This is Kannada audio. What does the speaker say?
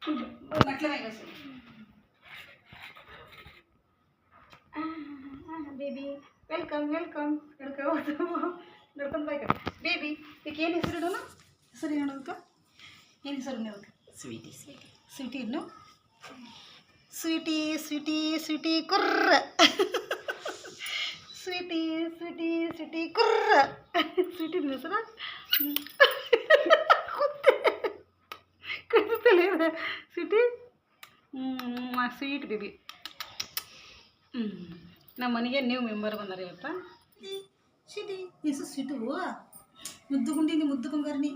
ನಟ್ಲೆ ಬೇಬಿ ವೆಲ್ಕಮ್ ವೆಲ್ಕಮ್ ನಡ್ಕೊಂಡು ಬಾಯ್ ಬೇಬಿ ಈಗ ಏನು ಹೆಸರು ಇಡೋಣ ಹೆಸರು ಹೇಳೋದಕ್ಕೆ ಏನು ಹೆಸರು ಅದಕ್ಕೆ ಸ್ವೀಟಿ ಸ್ವೀಟಿ ಸ್ವೀಟಿ ಇನ್ನು ಸ್ವೀಟಿ ಸ್ವೀಟಿ ಸ್ವೀಟಿ ಕುರ್ರ ಸ್ವೀಟಿ ಸ್ವೀಟಿ ಸ್ವೀಟಿ ಕುರ್ರ ಸ್ವೀಟಿ ಹೆಸರು ಕುತ್ತಲೇ ಸ್ವೀಟಿ ಸ್ವೀಟ್ ಬೇಬಿ ನಮ್ಮ ಮನೆಗೆ ನ್ಯೂ ಮೆಂಬರ್ ಬಂದಾರ ಇವತ್ತ ಸ್ವೀಟಿ ಹೆಸರು ಸ್ವೀಟು ಮುದ್ದು ಗುಂಡಿನಿ ಮುದ್ದು ಬಂಗಾರನಿ